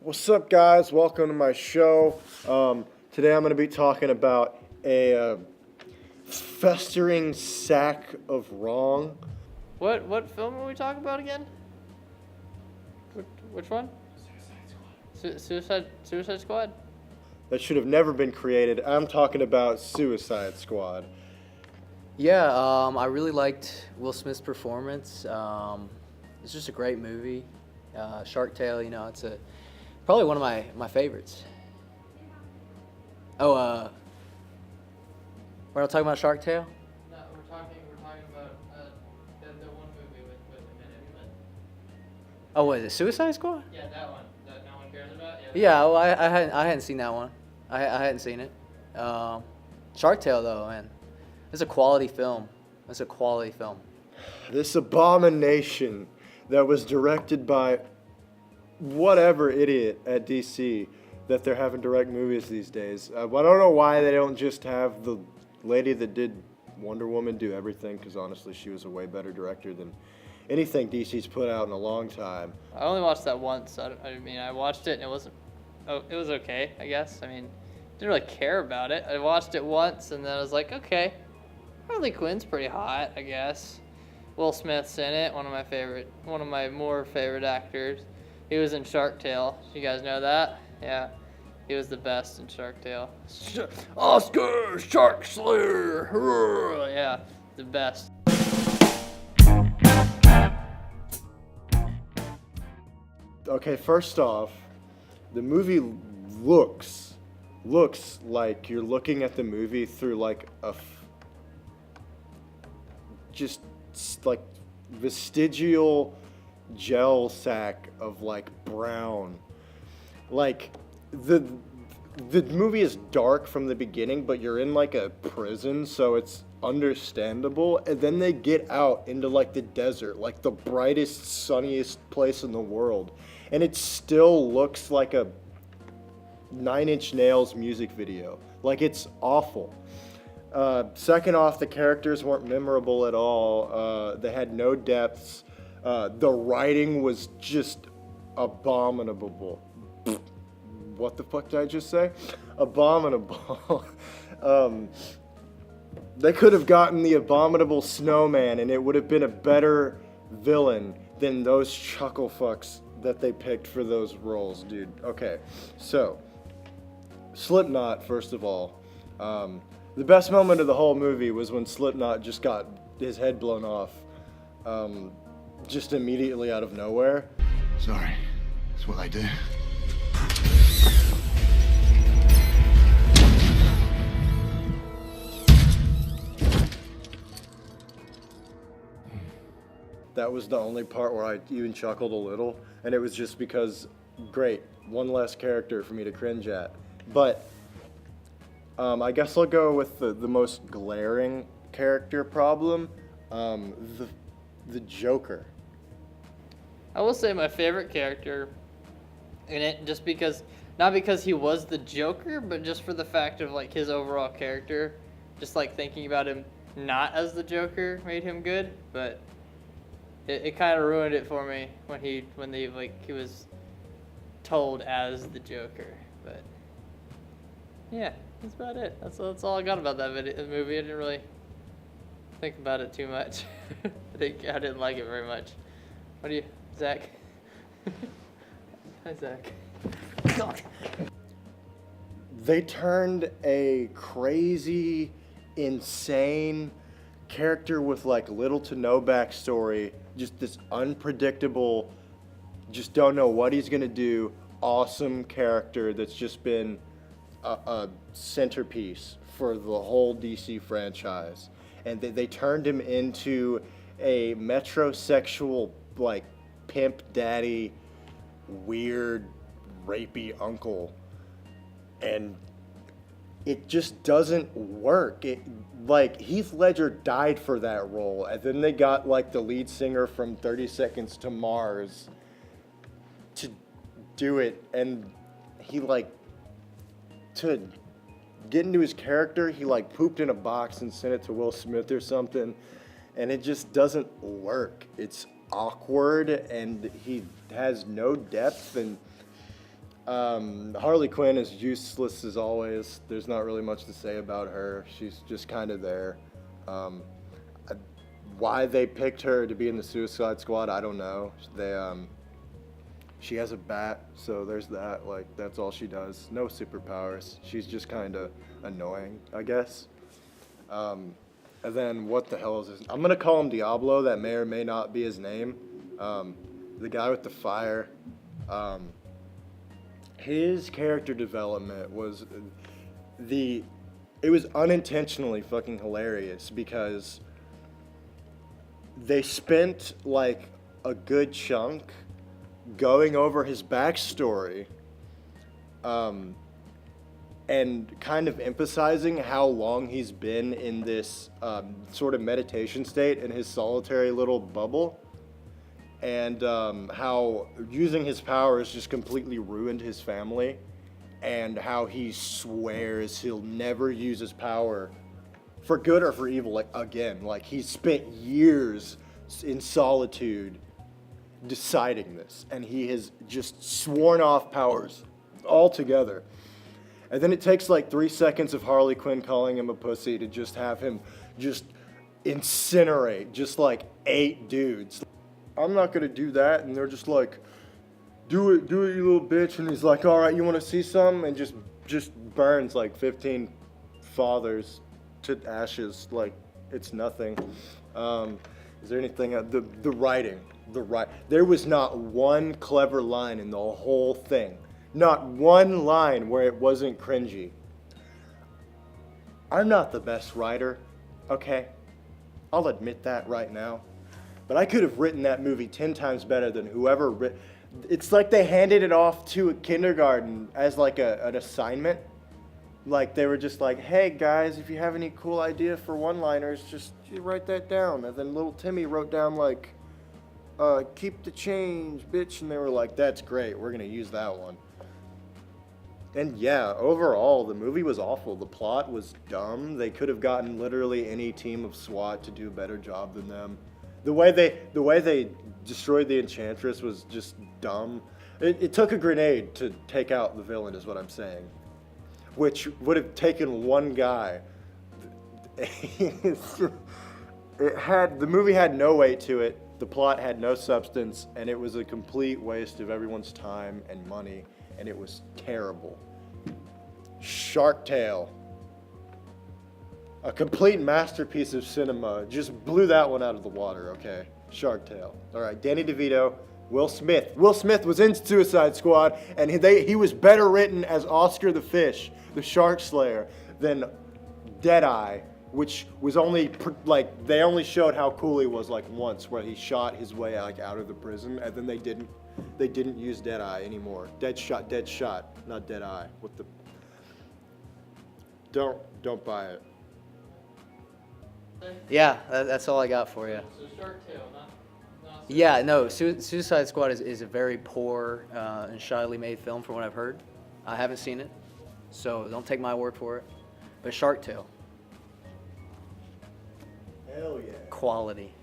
What's up, guys? Welcome to my show. Today I'm going to be talking about a festering sack of wrong. What film are we talking about again? Which one? Suicide Squad? That should have never been created. I'm talking about Suicide Squad. Yeah, I really liked Will Smith's performance. It's just a great movie. Shark Tale, it's probably one of my favorites. Oh, we're not talking about Shark Tale? No, we're talking about the one movie with him in it. Oh, what is it, Suicide Squad? Yeah, that one that no one cares about. Yeah, well, I hadn't seen that one. I hadn't seen it. Shark Tale, though, man, it's a quality film. It's a quality film. This abomination that was directed by whatever idiot at DC that they're having direct movies these days. I don't know why they don't just have the lady that did Wonder Woman do everything, because honestly she was a way better director than anything DC's put out in a long time. I only watched that once. I watched it and it wasn't. Oh, it was okay, I guess. Didn't really care about it. I watched it once and then I was like, okay, Harley Quinn's pretty hot, I guess. Will Smith's in it, one of my more favorite actors. He was in Shark Tale. You guys know that? Yeah. He was the best in Shark Tale. Oscar Shark Slayer! Yeah, the best. Okay, first off, the movie looks like you're looking at the movie through like just like vestigial gel sack of like brown. Like the movie is dark from the beginning, but you're in like a prison, so it's understandable. And then they get out into like the desert, like the brightest, sunniest place in the world, and it still looks like a Nine Inch Nails music video. Like, it's awful. Second off, the characters weren't memorable at all. They had no depths. The writing was just abominable. What the fuck did I just say? Abominable. They could have gotten the abominable snowman and it would have been a better villain than those chuckle fucks that they picked for those roles, dude. Okay, so Slipknot, first of all. The best moment of the whole movie was when Slipknot just got his head blown off, just immediately out of nowhere. Sorry, that's what I do. That was the only part where I even chuckled a little, and it was just because, great, one less character for me to cringe at. But I guess I'll go with the most glaring character problem, the Joker. I will say my favorite character in it, just because, not because he was the Joker, but just for the fact of like his overall character. Just like thinking about him not as the Joker made him good, but it kind of ruined it for me when he was told as the Joker. But yeah, that's about it. That's all I got about that movie. I didn't really think about it too much. I didn't like it very much. What do you, Zack? Hi, Zack. God. They turned a crazy, insane character with like little to no backstory, just this unpredictable, just don't know what he's gonna do, awesome character that's just been a centerpiece for the whole DC franchise. And they turned him into a metrosexual, like, pimp daddy, weird, rapey uncle. And it just doesn't work. Like, Heath Ledger died for that role, and then they got, like, the lead singer from 30 Seconds to Mars to do it, and he, like, to get into his character, he, like, pooped in a box and sent it to Will Smith or something, and it just doesn't work. It's awkward, and he has no depth, and Harley Quinn is useless as always. There's not really much to say about her. She's just kind of there. Um, I- why they picked her to be in the Suicide Squad, I don't know. She has a bat, so there's that. Like, that's all she does. No superpowers. She's just kind of annoying, I guess. And then what the hell is his? I'm gonna call him Diablo. That may or may not be his name. The guy with the fire. His character development was it was unintentionally fucking hilarious because they spent like a good chunk going over his backstory and kind of emphasizing how long he's been in this sort of meditation state in his solitary little bubble, and how using his powers just completely ruined his family, and how he swears he'll never use his power for good or for evil again. Like, he spent years in solitude deciding this, and he has just sworn off powers altogether. And then it takes like 3 seconds of Harley Quinn calling him a pussy to just have him just incinerate just like 8 dudes. I'm not gonna do that, and they're just like, do it, you little bitch. And he's like, all right, you want to see some? And just burns like 15 fathers to ashes, like it's nothing. Is there anything? The writing, there was not one clever line in the whole thing. Not one line where it wasn't cringy. I'm not the best writer, okay? I'll admit that right now. But I could have written that movie 10 times better than whoever writ. It's like they handed it off to a kindergarten as like an assignment. Like they were just like, hey guys, if you have any cool idea for one-liners, just you write that down. And then little Timmy wrote down like, keep the change, bitch. And they were like, that's great, we're gonna use that one. And yeah, overall, the movie was awful. The plot was dumb. They could have gotten literally any team of SWAT to do a better job than them. The way they destroyed the Enchantress was just dumb. It took a grenade to take out the villain, is what I'm saying. Which would have taken one guy. The movie had no weight to it. The plot had no substance, and it was a complete waste of everyone's time and money, and it was terrible. Shark Tale. A complete masterpiece of cinema. Just blew that one out of the water, okay? Shark Tale. All right, Danny DeVito, Will Smith. Will Smith was in Suicide Squad, and he was better written as Oscar the Fish, the Shark Slayer, than Deadeye, which was only, like, they only showed how cool he was, like, once, where he shot his way, like, out of the prison, and then they didn't use Deadeye anymore. Dead shot, not Deadeye. What the... Don't buy it. Yeah, that's all I got for you. So Shark Tale, not Yeah, no, Suicide Squad is a very poor and shyly made film from what I've heard. I haven't seen it, so don't take my word for it. But Shark Tale, Hell yeah. quality.